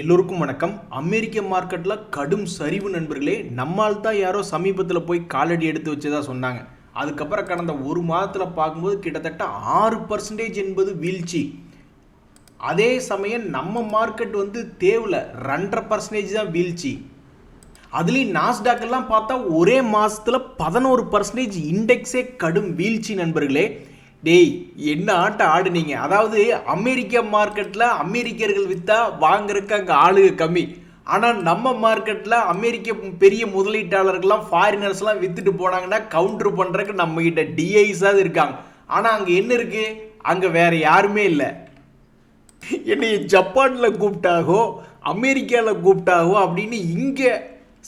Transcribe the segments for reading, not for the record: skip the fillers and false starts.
எல்லோருக்கும் வணக்கம். அமெரிக்க மார்க்கெட்டில் கடும் சரிவு நண்பர்களே. நம்மால் தான் யாரோ சமீபத்தில் போய் காலடி எடுத்து வச்சதா சொன்னாங்க. அதுக்கப்புறம் கடந்த ஒரு மாதத்தில் பார்க்கும்போது கிட்டத்தட்ட 6% என்பது வீழ்ச்சி. அதே சமயம் நம்ம மார்க்கெட் தேவையில் 2.5% தான் வீழ்ச்சி. அதுலேயும் நாஸ்டாக்கெல்லாம் பார்த்தா ஒரே மாதத்தில் 11% இண்டெக்ஸே கடும் வீழ்ச்சி நண்பர்களே. டேய், என்ன ஆட்டம் ஆடுனீங்க? அதாவது அமெரிக்க மார்க்கெட்டில் அமெரிக்கர்கள் விற்றா வாங்குறதுக்கு அங்கே ஆளுக கம்மி. ஆனால் நம்ம மார்க்கெட்டில் அமெரிக்க பெரிய முதலீட்டாளர்கள்லாம் ஃபாரினர்ஸ்லாம் விற்றுட்டு போனாங்கன்னா கவுண்டர் பண்ணுறதுக்கு நம்மகிட்ட டிஐஸாவது இருக்காங்க. ஆனால் அங்கே என்ன இருக்குது? அங்கே வேறு யாருமே இல்லை. என்னை ஜப்பானில் கூப்பிட்டாகோ அமெரிக்காவில் கூப்பிட்டாகோ அப்படின்னு இங்கே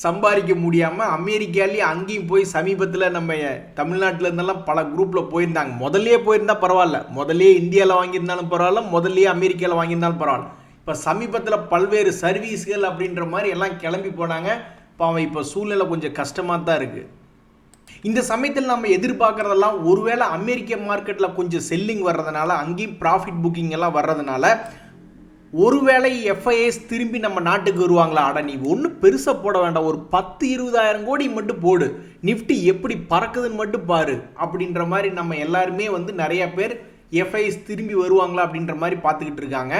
சம்பாதிக்க முடியாமல் அமெரிக்காலேயே அங்கேயும் போய் சமீபத்தில் நம்ம தமிழ்நாட்டில் இருந்தெல்லாம் பல குரூப்பில் போயிருந்தாங்க. முதல்லையே போயிருந்தால் பரவாயில்ல, முதல்லையே இந்தியாவில் வாங்கியிருந்தாலும் பரவாயில்ல, முதல்லையே அமெரிக்காவில் வாங்கியிருந்தாலும் பரவாயில்ல. இப்போ சமீபத்தில் பல்வேறு சர்வீஸ்கள் அப்படின்ற மாதிரி எல்லாம் கிளம்பி போனாங்க. இப்போ சூழ்நிலை கொஞ்சம் கஷ்டமாக தான் இருக்குது. இந்த சமயத்தில் நம்ம எதிர்பார்க்குறதெல்லாம் ஒருவேளை அமெரிக்க மார்க்கெட்டில் கொஞ்சம் செல்லிங் வர்றதுனால அங்கேயும் ப்ராஃபிட் புக்கிங் எல்லாம் வர்றதுனால ஒருவேளை எஃப்ஐஎஸ் திரும்பி நம்ம நாட்டுக்கு வருவாங்களா? அட, நீ ஒன்றும் பெருசாக போட வேண்டாம், ஒரு 10-20 கோடி மட்டும் போடு, நிஃப்டி எப்படி பறக்குதுன்னு மட்டும் பாரு அப்படின்ற மாதிரி நம்ம எல்லாருமே நிறைய பேர் எஃப்ஐஎஸ் திரும்பி வருவாங்களா அப்படின்ற மாதிரி பார்த்துக்கிட்டு இருக்காங்க.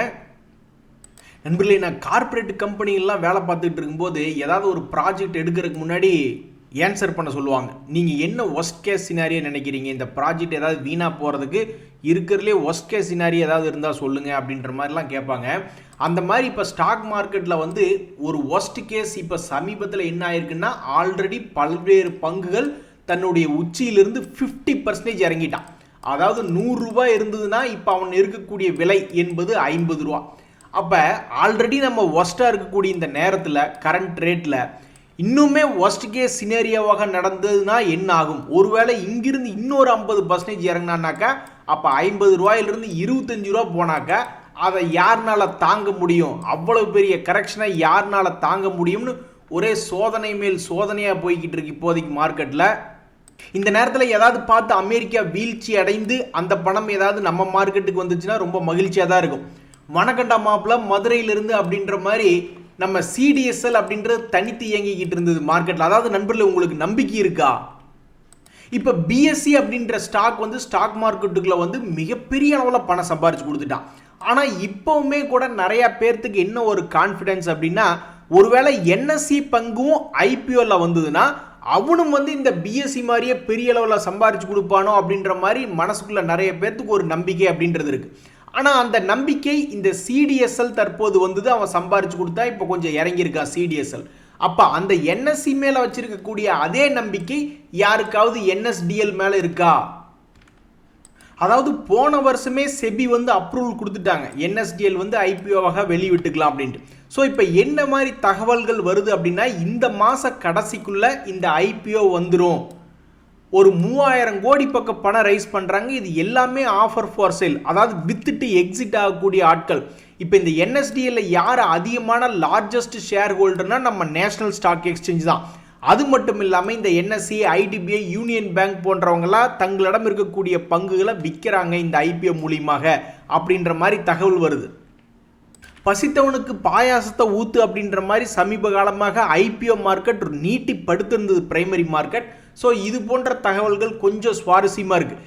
நண்பர்களே, நான் கார்பரேட் கம்பெனிகள்லாம் வேலை பார்த்துக்கிட்டு இருக்கும்போது ஏதாவது ஒரு ப்ராஜெக்ட் எடுக்கிறதுக்கு முன்னாடி ஆன்சர் பண்ண சொல்லுவாங்க. நீங்கள் என்ன ஒஸ்ட் கேஸ் சினாரியோ நினைக்கிறீங்க? இந்த ப்ராஜெக்ட் ஏதாவது வீணாக போகிறதுக்கு இருக்கிறதுலே ஒஸ்ட் கேஸ் சினாரியோ ஏதாவது இருந்தால் சொல்லுங்கள் அப்படின்ற மாதிரிலாம் கேட்பாங்க. அந்த மாதிரி இப்போ ஸ்டாக் மார்க்கெட்டில் ஒரு ஒஸ்ட் கேஸ் இப்போ சமீபத்தில் என்ன ஆயிருக்குன்னா, ஆல்ரெடி பல்வேறு பங்குகள் தன்னுடைய உச்சியிலிருந்து 50% இறங்கிட்டான். அதாவது 100 ரூபாய் இருந்ததுன்னா இப்போ அவன் இருக்கக்கூடிய விலை என்பது 50 ரூபா. அப்போ ஆல்ரெடி நம்ம ஒஸ்ட்டாக இருக்கக்கூடிய இந்த நேரத்தில் கரண்ட் ரேட்டில் இன்னுமே ஒஸ்ட் கேஸ் சினேரியோவாக நடந்ததுன்னா என்ன ஆகும்? ஒருவேளை இங்கிருந்து இன்னொரு 50% இறங்கினானாக்கா அப்போ 50 ரூபாயிலிருந்து 25 ரூபா போனாக்கா அதை யாருனால தாங்க முடியும்? அவ்வளவு பெரிய கரெக்ஷனை யாருனால தாங்க முடியும்னு ஒரே சோதனை மேல் சோதனையாக போய்கிட்டு இருக்கு இப்போதைக்கு மார்க்கெட்டில். இந்த நேரத்தில் ஏதாவது பார்த்து அமெரிக்கா வீழ்ச்சி அடைந்து அந்த பணம் ஏதாவது நம்ம மார்க்கெட்டுக்கு வந்துச்சுன்னா ரொம்ப மகிழ்ச்சியாக தான் இருக்கும். வணக்கண்டா மாப்பிள்ள மதுரையிலிருந்து அப்படின்ற மாதிரி நம்ம சிடிஎஸ்எல் அப்படின்றது தனித்து இயங்கிக்கிட்டு இருந்தது மார்க்கெட்டில். அதாவது நண்பர்களே, உங்களுக்கு நம்பிக்கை இருக்கா? இப்போ பிஎஸ்சி அப்படின்ற ஸ்டாக் ஸ்டாக் மார்க்கெட்டுக்குள்ள மிகப்பெரிய அளவில் பணம் சம்பாரிச்சு கொடுத்துட்டான். ஆனால் இப்போவுமே கூட நிறைய பேர்த்துக்கு என்ன ஒரு கான்ஃபிடன்ஸ் அப்படின்னா, ஒருவேளை என்எஸ்சி பங்கும் ஐபிஓவில் வந்ததுன்னா அவனும் இந்த பிஎஸ்சி மாதிரியே பெரிய அளவில் சம்பாரிச்சு கொடுப்பானோ அப்படின்ற மாதிரி மனசுக்குள்ள நிறைய பேர்த்துக்கு ஒரு நம்பிக்கை அப்படின்றது இருக்கு. ஆனால் அந்த நம்பிக்கை இந்த சிடிஎஸ்எல் தற்போது அவன் சம்பாரிச்சு கொடுத்தா இப்போ கொஞ்சம் இறங்கியிருக்கான் சிடிஎஸ்எல். அப்போ அந்த என்எஸ்சி மேலே வச்சிருக்கக்கூடிய அதே நம்பிக்கை யாருக்காவது என்எஸ்டிஎல் மேலே இருக்கா? அதாவது போன வருஷமே செபி அப்ரூவல் கொடுத்துட்டாங்க, என்எஸ்டிஎல் ஐபிஓவாக வெளிவிட்டுக்கலாம் அப்படின்ட்டு. ஸோ இப்போ என்ன மாதிரி தகவல்கள் வருது அப்படின்னா, இந்த மாத கடைசிக்குள்ள இந்த ஐபிஓ வந்துடும். ஒரு 3000 கோடி பக்கம் பணம் ரைஸ் பண்ணுறாங்க. இது எல்லாமே ஆஃபர் ஃபார் சேல், அதாவது வித்துட்டு எக்ஸிட் ஆகக்கூடிய ஆட்கள். இப்போ இந்த என்எஸ்டிஎல்ல யார் அதிகமான லார்ஜஸ்ட் ஷேர் ஹோல்டர்னா நம்ம நேஷனல் ஸ்டாக் எக்ஸ்சேஞ்ச் தான். அது மட்டும் இல்லாமல் இந்த என்எஸ்சி, ஐடிபிஐ, யூனியன் பேங்க் போன்றவங்களாம் தங்களிடம் இருக்கக்கூடிய பங்குகளை விற்கிறாங்க இந்த ஐபிஓ மூலியமாக அப்படின்ற மாதிரி தகவல் வருது. பசித்தவனுக்கு பாயாசத்தை ஊத்து அப்படின்ற மாதிரி சமீப காலமாக ஐபிஓ மார்க்கெட் நீட்டி படுத்திருந்தது பிரைமரி மார்க்கெட். ஸோ இது போன்ற தகவல்கள் கொஞ்சம் சுவாரஸ்யமாக இருக்குது.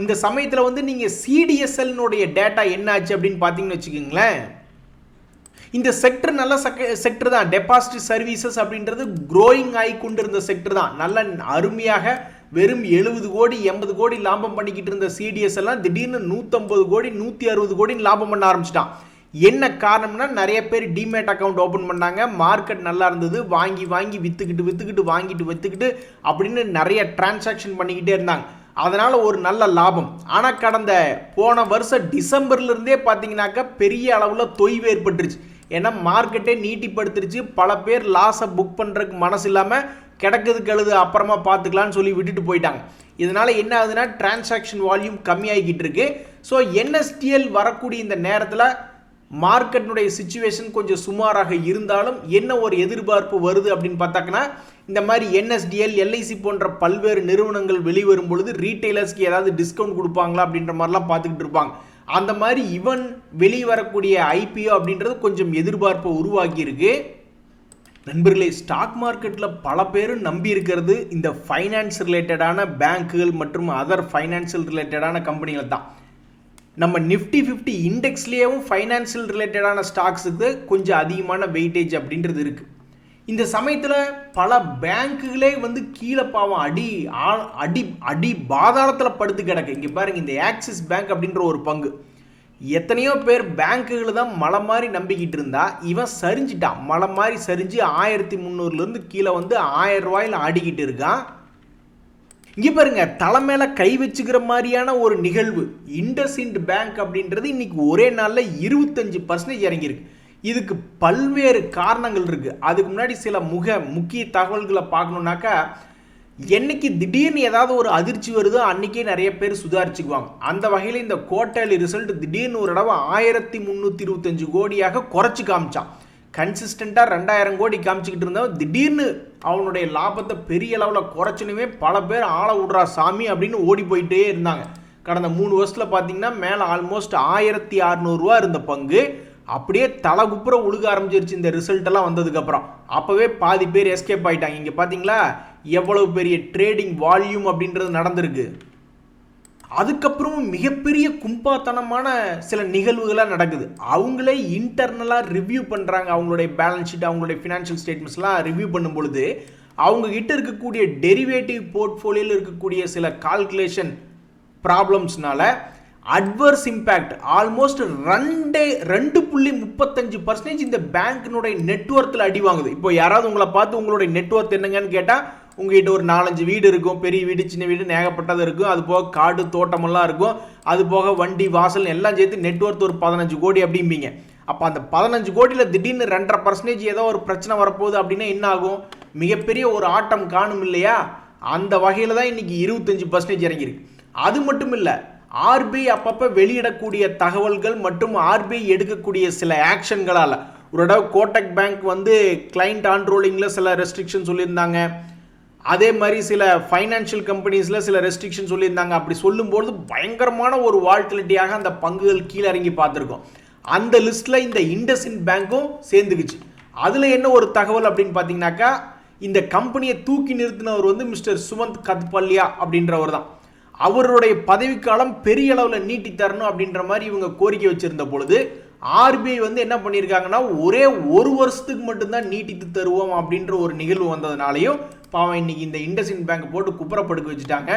இந்த சமயத்தில் நீங்கள் சிடிஎஸ்எல்னுடைய டேட்டா என்ன ஆச்சு அப்படின்னு பார்த்தீங்கன்னு வச்சுக்கோங்களேன். இந்த செக்டர் நல்ல செக்டர் தான். டெபாசிட் சர்வீசஸ் அப்படின்றது க்ரோயிங் ஆகி கொண்டு இருந்த செக்டர் தான். நல்ல அருமையாக வெறும் 70 கோடி 80 கோடி லாபம் பண்ணிக்கிட்டு இருந்த சிடிஎஸ்எல்லாம் திடீர்னு 150 கோடி 160 கோடின்னு லாபம் பண்ண ஆரம்பிச்சிட்டான். என்ன காரணம்னா, நிறைய பேர் டிமேட் அக்கௌண்ட் ஓப்பன் பண்ணாங்க. மார்க்கெட் நல்லா இருந்தது, வாங்கி வாங்கி விற்றுக்கிட்டு வாங்கிட்டு விற்றுக்கிட்டு அப்படின்னு நிறைய டிரான்சாக்ஷன் பண்ணிக்கிட்டே இருந்தாங்க. அதனால் ஒரு நல்ல லாபம். ஆனால் கடந்த போன வருஷம் டிசம்பர்லேருந்தே பார்த்தீங்கன்னாக்கா பெரிய அளவில் தொய்வு ஏற்பட்டுருச்சு. ஏன்னா மார்க்கெட்டே நீட்டிப்படுத்துருச்சு. பல பேர் லாஸை புக் பண்ணுறதுக்கு மனசு இல்லாமல் கிடக்குது கழுது அப்புறமா பார்த்துக்கலான்னு சொல்லி விட்டுட்டு போயிட்டாங்க. இதனால் என்ன ஆகுதுன்னா, டிரான்சாக்ஷன் வால்யூம் கம்மியாகிக்கிட்டு இருக்கு. ஸோ என்எஸ்டிஎல் வரக்கூடிய இந்த நேரத்தில் மார்க்கெட்டினுடைய சிச்சுவேஷன் கொஞ்சம் சுமாராக இருந்தாலும் என்ன ஒரு எதிர்பார்ப்பு வருது அப்படின்னு பார்த்தாங்கன்னா, இந்த மாதிரி என்எஸ்டிஎல், எல்ஐசி போன்ற பல்வேறு நிறுவனங்கள் வெளிவரும் பொழுது ரீட்டைலர்ஸ்க்கு ஏதாவது டிஸ்கவுண்ட் கொடுப்பாங்களா அப்படின்ற மாதிரிலாம் பார்த்துக்கிட்டு இருப்பாங்க. அந்த மாதிரி இவன் வெளியே வரக்கூடிய ஐபிஓ அப்படின்றது கொஞ்சம் எதிர்பார்ப்பை உருவாக்கி இருக்கு. நண்பர்களே, ஸ்டாக் மார்க்கெட்டில் பல பேரும் நம்பி இருக்கிறது இந்த ஃபைனான்ஸ் ரிலேட்டடான பேங்க்குகள் மற்றும் அதர் ஃபைனான்சியல் ரிலேட்டடான கம்பெனிகள் தான். நம்ம நிஃப்டி 50 இண்டெக்ஸ்லேயும் ஃபைனான்சியல் ரிலேட்டடான ஸ்டாக்ஸுக்கு கொஞ்சம் அதிகமான வெயிட்டேஜ் அப்படின்றது இருக்குது. இந்த சமயத்தில் பல பேங்க்குகளே வந்து கீழே பாவம் அடி அடி அடி பாதாளத்தில் படுத்து கிடக்கு. இங்கே பாருங்கள், இந்த ஆக்சிஸ் பேங்க் அப்படின்ற ஒரு பங்கு, எத்தனையோ பேர் பேங்க்குகளை தான் மலை மாதிரி நம்பிக்கிட்டு இருந்தா இவன் சரிஞ்சிட்டான். மலை மாதிரி சரிஞ்சு 1300 கீழே வந்து 1000 ரூபாயில் ஆடிக்கிட்டு இருக்கான். இங்கே பாருங்க, தலைமையில கை வச்சுக்கிற மாதிரியான ஒரு நிகழ்வு. இண்டஸ்இண்ட் பேங்க் அப்படின்றது இன்னைக்கு ஒரே நாளில் 25% இறங்கியிருக்கு. இதுக்கு பல்வேறு காரணங்கள் இருக்கு. அதுக்கு முன்னாடி சில முக்கிய தகவல்களை பார்க்கணுன்னாக்கா, என்னைக்கு திடீர்னு ஏதாவது ஒரு அதிர்ச்சி வருதோ அன்னைக்கே நிறைய பேர் சுதாரிச்சுக்குவாங்க. அந்த வகையில் இந்த குவார்டர்லி ரிசல்ட் திடீர்னு ஒரு தடவை 1325 கோடியாக குறைச்சி காமிச்சான். கன்சிஸ்டண்டாக 2000 கோடி காமிச்சிக்கிட்டு இருந்தவன் திடீர்னு அவனுடைய லாபத்தை பெரிய அளவில் குறைச்சனுமே பல பேர் ஆளை விடுறா சாமி அப்படின்னு ஓடி போயிட்டே இருந்தாங்க. கடந்த 3 வருஷத்தில் பார்த்தீங்கன்னா மேலே ஆல்மோஸ்ட் 1600 ரூபா இருந்த பங்கு அப்படியே தலைகுப்புற உழுக ஆரம்பிச்சிருச்சு இந்த ரிசல்ட் எல்லாம் வந்ததுக்கப்புறம். அப்போவே பாதி பேர் எஸ்கேப் ஆகிட்டாங்க. இங்கே பார்த்தீங்களா எவ்வளவு பெரிய ட்ரேடிங் வால்யூம் அப்படின்றது நடந்திருக்கு. அதுக்கப்புறம் மிகப்பெரிய கும்பாத்தனமான சில நிகழ்வுகளாக நடக்குது. அவங்களே இன்டர்னலாக ரிவ்யூ பண்ணுறாங்க. அவங்களுடைய பேலன்ஸ் ஷீட், அவங்களுடைய ஃபினான்ஷியல் ஸ்டேட்மெண்ட்ஸ்லாம் ரிவ்யூ பண்ணும் பொழுது அவங்க கிட்ட இருக்கக்கூடிய டெரிவேட்டிவ் போர்ட்ஃபோலியோவில் இருக்கக்கூடிய சில கால்குலேஷன் ப்ராப்ளம்ஸ்னால அட்வர்ஸ் இம்பேக்ட் ஆல்மோஸ்ட் 2.35% இந்த பேங்க்கினுடைய நெட்வொர்த்தில் அடி வாங்குது. இப்போ யாராவது உங்களை பார்த்து உங்களுடைய நெட்வொர்க் என்னங்கன்னு கேட்டால் உங்ககிட்ட ஒரு 4-5 வீடு இருக்கும், பெரிய வீடு சின்ன வீடு ஏகப்பட்டது இருக்கும், அது போக காடு தோட்டமெல்லாம் இருக்கும், அது போக வண்டி வாசல் எல்லாம் சேர்த்து நெட்வொர்க் ஒரு 15 கோடி அப்படிம்பீங்க. அப்போ அந்த 15 கோடியில் திடீர்னு 2.5% ஏதோ ஒரு பிரச்சனை வரப்போகுது அப்படின்னா என்ன ஆகும்? மிகப்பெரிய ஒரு ஆட்டம் காணும் இல்லையா? அந்த வகையில் தான் இன்னைக்கு 25% இறங்கியிருக்கு. அது மட்டும் இல்லை, ஆர்பிஐ அப்பப்போ வெளியிடக்கூடிய தகவல்கள் மற்றும் ஆர்பிஐ எடுக்கக்கூடிய சில ஆக்ஷன்களால் ஒரு தடவை கோட்டக் பேங்க் வந்து கிளைண்ட் ஆன்ரோலிங்கில் சில ரெஸ்ட்ரிக்ஷன் சொல்லியிருந்தாங்க. அதே மாதிரி சில ஃபைனான்ஷியல் கம்பெனிஸில் சில ரெஸ்ட்ரிக்ஷன் சொல்லியிருந்தாங்க. அப்படி சொல்லும்போது பயங்கரமான ஒரு வால்டிலிட்டியாக அந்த பங்குகள் கீழே இறங்கி பார்த்துருக்கோம். அந்த லிஸ்ட்டில் இந்த இண்டஸ்இண்ட் பேங்க்கும் சேர்ந்துக்குச்சு. அதில் என்ன ஒரு தகவல் அப்படின்னு பார்த்தீங்கன்னாக்கா, இந்த கம்பெனியை தூக்கி நிறுத்தினவர் வந்து மிஸ்டர் சுமந்த் கத்பல்யா அப்படின்றவர் தான். அவருடைய பதவிக்காலம் பெரிய அளவில் நீட்டி தரணும் அப்படின்ற மாதிரி இவங்க கோரிக்கை வச்சிருந்த பொழுது ஆர்பிஐ வந்து என்ன பண்ணியிருக்காங்கன்னா, ஒரே 1 வருஷத்துக்கு மட்டும்தான் நீட்டித்து தருவோம் அப்படின்ற ஒரு நிகழ்வு வந்ததுனாலையும் பாவம் இன்னைக்கு இந்த இண்டஸ்இண்ட் பேங்க் போட்டு குப்புறப்படுக்க வச்சுட்டாங்க.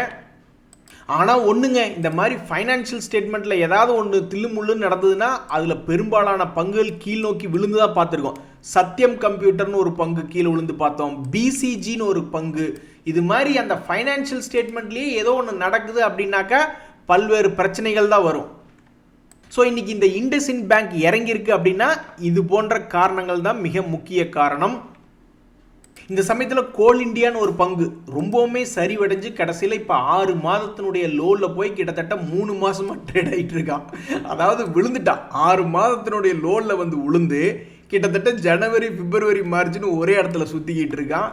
ஆனால் ஒன்றுங்க, இந்த மாதிரி ஃபைனான்ஷியல் ஸ்டேட்மெண்ட்டில் ஏதாவது ஒன்று தில்லுமுள்ளுன்னு நடந்ததுன்னா அதில் பெரும்பாலான பங்குகள் கீழ் நோக்கி விழுந்து தான் பார்த்துருக்கோம். சத்யம் கம்ப்யூட்டர்னு ஒரு பங்கு கீழே விழுந்து பார்த்தோம், பிசிஜின்னு ஒரு பங்கு. இது மாதிரி அந்த ஃபைனான்ஷியல் ஸ்டேட்மெண்ட்லேயே ஏதோ ஒன்று நடக்குது அப்படின்னாக்கா பல்வேறு பிரச்சனைகள் தான் வரும். ஸோ இன்னைக்கு இந்த இண்டஸ்இண்ட் பேங்க் இறங்கியிருக்கு அப்படின்னா இது போன்ற காரணங்கள் தான் மிக முக்கிய காரணம். இந்த சமயத்தில் கோல் இண்டியான்னு ஒரு பங்கு ரொம்பவுமே சரிவடைஞ்சு கடைசியில் இப்போ 6 மாதத்தினுடைய லோவில் போய் கிட்டத்தட்ட 3 மாதமாக ட்ரேட் ஆகிட்டு இருக்கான். அதாவது விழுந்துட்டான். 6 மாதத்தினுடைய லோவில் வந்து விழுந்து கிட்டத்தட்ட ஜனவரி, பிப்ரவரி, மார்ச்னு ஒரே இடத்துல சுற்றிக்கிட்டு இருக்கான்.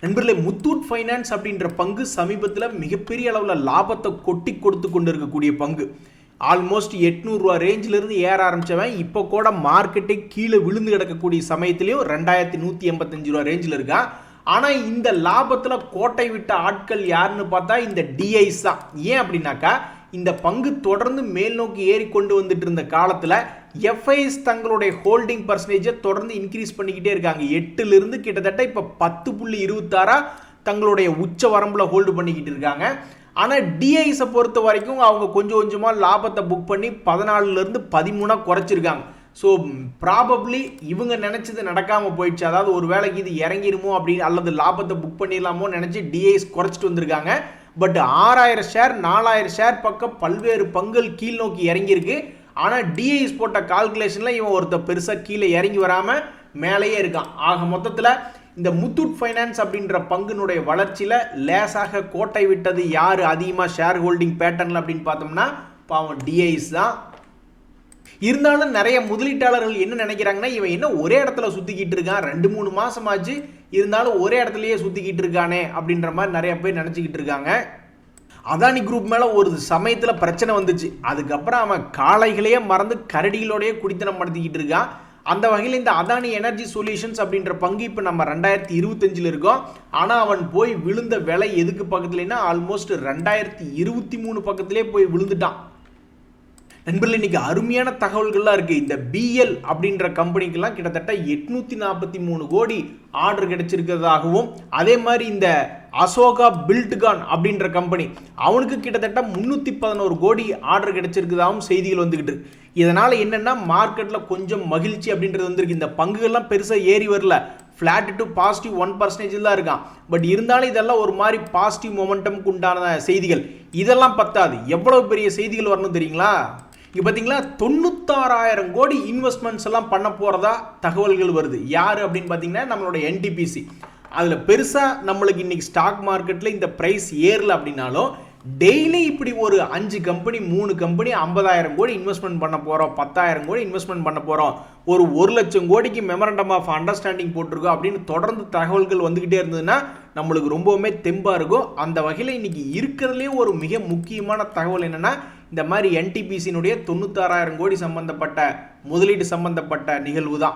நண்பர்களே, முத்தூட் ஃபைனான்ஸ் அப்படின்ற பங்கு சமீபத்தில் மிகப்பெரிய அளவில் லாபத்தை கொட்டி கொடுத்து கொண்டு இருக்கக்கூடிய பங்கு. ஆல்மோஸ்ட் 800 ரூபா ரேஞ்சிலிருந்து ஏற ஆரம்பித்தவன் இப்போ கூட மார்க்கெட்டை கீழே விழுந்து கிடக்கக்கூடிய சமயத்திலையும் 2185 ரூபா ரேஞ்சில் இருக்கா. ஆனால் இந்த லாபத்தில் கோட்டை விட்ட ஆட்கள் யாருன்னு பார்த்தா இந்த டிஐஸ் தான். ஏன் அப்படின்னாக்கா, இந்த பங்கு தொடர்ந்து மேல் நோக்கி ஏறி கொண்டு வந்துட்டு இருந்த காலத்தில் எஃப்ஐஎஸ் தங்களுடைய ஹோல்டிங் பர்சன்டேஜை தொடர்ந்து இன்க்ரீஸ் பண்ணிக்கிட்டே இருக்காங்க. 8லிருந்து கிட்டத்தட்ட இப்போ 10.26 தங்களுடைய உச்ச வரம்பில் ஹோல்டு பண்ணிக்கிட்டு இருக்காங்க. ஆனால் டிஐஸை பொறுத்த வரைக்கும் அவங்க கொஞ்சம் கொஞ்சமாக லாபத்தை புக் பண்ணி 14லேருந்து 13 குறைச்சிருக்காங்க. ஸோ ப்ராபப்ளி இவங்க நினச்சது நடக்காமல் போயிடுச்சு. அதாவது ஒரு வேளைக்கு இது இறங்கிருமோ அப்படின்னு அல்லது லாபத்தை புக் பண்ணிடலாமோ நினச்சி டிஐஸ் குறைச்சிட்டு வந்திருக்காங்க. பட் 6000 ஷேர் 4000 ஷேர் பக்கம் பல்வேறு பங்குகள் கீழ் நோக்கி இறங்கியிருக்கு. ஆனால் டிஐஸ் போட்ட கால்குலேஷனில் இவன் ஒருத்தர் பெருசாக கீழே இறங்கி வராமல் மேலேயே இருக்கான். ஆக மொத்தத்தில் இந்த முத்தூட் ஃபைனான்ஸ் அப்படின்ற பங்குனுடைய வளர்ச்சியில் லேசாக கோட்டை விட்டது யார் அதிகமாக ஷேர் ஹோல்டிங் பேட்டர்னில் அப்படின்னு பார்த்தோம்னா பாவம் டிஐஸ் தான். இருந்தாலும் நிறைய முதலீட்டாளர்கள் என்ன நினைக்கிறாங்கன்னா, இவன் என்ன ஒரே இடத்துல சுற்றிக்கிட்டு இருக்கான், 2-3 மாதமாச்சு இருந்தாலும் ஒரே இடத்துலையே சுற்றிக்கிட்டு இருக்கானே அப்படின்ற மாதிரி நிறைய பேர் நினச்சிக்கிட்டு இருக்காங்க. அதானி குரூப் மேலே ஒரு சமயத்தில் பிரச்சனை வந்துச்சு. அதுக்கப்புறம் அவன் காளைகளையே மறந்து கரடிகளோடையே குடித்தனம் நடத்திக்கிட்டு இருக்கான். அந்த வகையில் இந்த அதானி எனர்ஜி சொல்யூஷன்ஸ் அப்படின்ற பங்கு இப்போ நம்ம 2025 இருக்கோம். ஆனால் அவன் போய் விழுந்த விலை எதுக்கு பக்கத்துலன்னா ஆல்மோஸ்ட் 2023 பக்கத்திலே போய் விழுந்துட்டான். நண்பர்கள், இன்னைக்கு அருமையான தகவல்கள்லாம் இருக்குது. இந்த பிஎல் அப்படின்ற கம்பெனிக்கெல்லாம் கிட்டத்தட்ட 843 கோடி ஆர்டர் கிடைச்சிருக்கிறதாகவும், அதே மாதிரி இந்த அசோகா பில்ட்கான் அப்படின்ற கம்பெனி அவனுக்கு கிட்டத்தட்ட 311 கோடி ஆர்டர் கிடைச்சிருக்கிறதாகவும் செய்திகள் வந்துகிட்டு இருக்கு. இதனால் என்னென்னா மார்க்கெட்டில் கொஞ்சம் மகிழ்ச்சி அப்படின்றது வந்திருக்கு. இந்த பங்குகள்லாம் பெருசாக ஏறி வரல, ஃப்ளாட் டு பாசிட்டிவ் 1% தான் இருக்கான். பட் இருந்தாலும் இதெல்லாம் ஒரு மாதிரி பாசிட்டிவ் மொமெண்டம்க்கு உண்டான செய்திகள். இதெல்லாம் பத்தாது, எவ்வளவு பெரிய செய்திகள் வரணும் தெரியுங்களா? இங்கே பார்த்தீங்களா 96,000 கோடி இன்வெஸ்ட்மெண்ட்ஸ் எல்லாம் பண்ண போகிறதா தகவல்கள் வருது. யார் அப்படின்னு பார்த்தீங்கன்னா நம்மளோட என்டிபிசி. அதில் பெருசாக நம்மளுக்கு இன்னைக்கு ஸ்டாக் மார்க்கெட்டில் இந்த ப்ரைஸ் ஏறல அப்படின்னாலும் டெய்லி இப்படி ஒரு 5 கம்பெனி 3 கம்பெனி 50,000 கோடி இன்வெஸ்ட்மெண்ட் பண்ண போகிறோம், 10,000 கோடி இன்வெஸ்ட்மெண்ட் பண்ண போகிறோம், ஒரு 1,00,000 கோடிக்கு மெமரண்டம் ஆஃப் அண்டர்ஸ்டாண்டிங் போட்டிருக்கோம் அப்படின்னு தொடர்ந்து தகவல்கள் வந்துக்கிட்டே இருந்ததுன்னா நம்மளுக்கு ரொம்பவுமே தெம்பாக இருக்கும். அந்த வகையில் இன்னைக்கு இருக்கிறதுலே ஒரு மிக முக்கியமான தகவல் என்னென்னா இந்த மாதிரி என்டிபிசியினுடைய 96,000 கோடி சம்பந்தப்பட்ட முதலீடு சம்பந்தப்பட்ட நிகழ்வு தான்.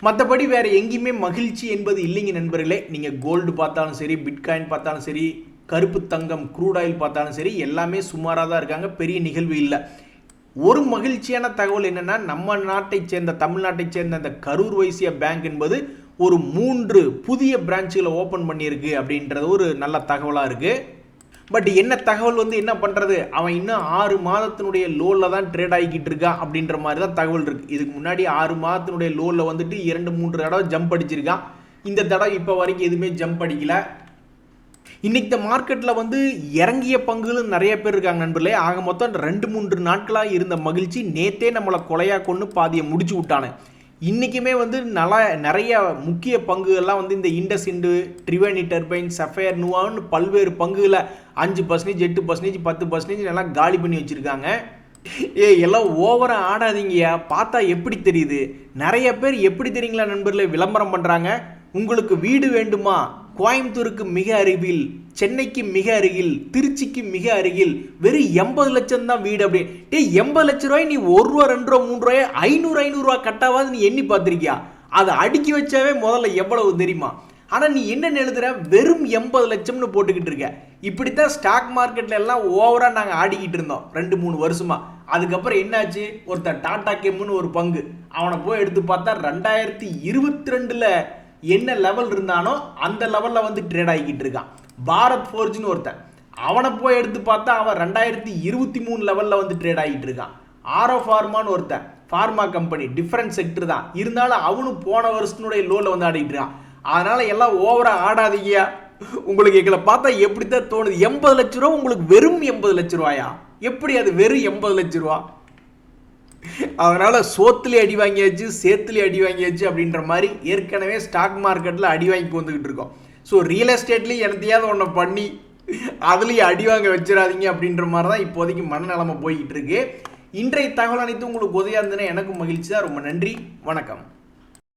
மற்றபடி வேற எங்கேயுமே மகிழ்ச்சி என்பது இல்லைங்க நண்பர்களே. நீங்கள் கோல்டு பார்த்தாலும் சரி, பிட்காயின் பார்த்தாலும் சரி, கருப்பு தங்கம் க்ரூட் ஆயில் பார்த்தாலும் சரி, எல்லாமே சுமாராக தான் இருக்காங்க, பெரிய நிகழ்வு இல்லை. ஒரு மகிழ்ச்சியான தகவல் என்னென்னா நம்ம நாட்டை சேர்ந்த தமிழ்நாட்டை சேர்ந்த அந்த கரூர் வைசியா பேங்க் என்பது ஒரு 3 புதிய பிரான்ச்சுகளை ஓப்பன் பண்ணியிருக்கு அப்படின்றது ஒரு நல்ல தகவலாக இருக்குது. பட் என்ன தகவல் என்ன பண்ணுறது, அவன் இன்னும் 6 மாதத்தினுடைய லோனில் தான் ட்ரேட் ஆகிக்கிட்டு இருக்கான் அப்படின்ற மாதிரி தான் தகவல் இருக்குது. இதுக்கு முன்னாடி 6 மாதத்தினுடைய லோனில் 2-3 தடவை ஜம்ப் அடிச்சிருக்கான். இந்த தடவை இப்போ வரைக்கும் எதுவுமே ஜம்ப் அடிக்கல. இன்னைக்கு இந்த மார்க்கெட்டில் இறங்கிய பங்குகளும் நிறைய பேர் இருக்காங்க நண்பர்களே. ஆக மொத்தம் 2-3 நாட்களாக இருந்த மகிழ்ச்சி நேத்தே நம்மளை கொலையாக கொண்டு பாதியை முடிச்சு விட்டானு. இன்றைக்குமே நிறைய முக்கிய பங்குகள்லாம் இந்த இண்டஸ்இண்டு, ட்ரிவேணி டர்பைன், சஃபயர் நுவான்னு பல்வேறு பங்குகளை 5%, 8%, 10% எல்லாம் காலி பண்ணி வச்சுருக்காங்க. எல்லாம் ஓவராக ஆடாதீங்கயா, பார்த்தா எப்படி தெரியுது? நிறைய பேர் எப்படி தெரியுங்களா நண்பர்களே விளம்பரம் பண்ணுறாங்க. உங்களுக்கு வீடு வேண்டுமா? கோயம்புத்தூருக்கு மிக அருகில், சென்னைக்கு மிக அருகில், திருச்சிக்கு மிக அருகில், வெறும் 80 லட்சம் தான் வீடு அப்படி. 80 லட்ச ரூபாய் நீ 1 ரூபா 2 ரூபா 3 ரூபாய் 500 ரூபா கட்டாவது நீ எண்ணி பார்த்துருக்கியா? அதை அடுக்கி வச்சாவே முதல்ல எவ்வளவு தெரியுமா? ஆனால் நீ என்ன எழுதுற, வெறும் 80 லட்சம்னு போட்டுக்கிட்டு இருக்க. இப்படித்தான் ஸ்டாக் மார்க்கெட்ல எல்லாம் ஓவரா நாங்கள் ஆடிக்கிட்டு இருந்தோம் 2-3 வருஷமா. அதுக்கப்புறம் என்னாச்சு, ஒருத்தர் டாடா கெம்னு ஒரு பங்கு, அவனை போய் எடுத்து பார்த்தா 2022 என்ன லெவல் இருந்தானோ அந்த லெவலில் ட்ரேட் ஆகிக்கிட்டு இருக்கான். பாரத் ஃபோர்ஜ்னு ஒருத்தன், அவனை போய் எடுத்து பார்த்தா அவன் 2023 லெவலில் ட்ரேட் ஆகிட்டு இருக்கான். ஆரோ ஃபார்மான்னு ஒருத்தன், ஃபார்மா கம்பெனி, டிஃப்ரெண்ட் செக்டர் தான், இருந்தாலும் அவனும் போன வருஷத்தினுடைய லோவில் ஆடிட்டு இருக்கான். அதனால எல்லாம் ஓவரா ஆடாதீங்க. உங்களுக்கு எங்களை பார்த்தா எப்படித்தான் தோணுது, 80 லட்ச ரூபா உங்களுக்கு வெறும் 80 லட்ச ரூபாயா? எப்படி அது வெறும் 80 லட்ச ரூபா? அதனால சோத்துலேயே அடி வாங்கியாச்சு, சேத்துலேயே அடி வாங்கியாச்சு அப்படின்ற மாதிரி ஏற்கனவே ஸ்டாக் மார்க்கெட்டில் அடி வாங்கி வந்துக்கிட்டு இருக்கோம். ஸோ ரியல் எஸ்டேட்லேயும் எனத்தையாவது ஒன்று பண்ணி அதுலேயும் அடி வாங்க வச்சிடாதீங்க அப்படின்ற மாதிரி தான் இப்போதைக்கு மனநிலைமை போய்கிட்டு இருக்கு. இன்றைய தகவல் அனைத்து உங்களுக்கு உதவியாக இருந்ததுன்னா எனக்கும் மகிழ்ச்சி தான். ரொம்ப நன்றி, வணக்கம்.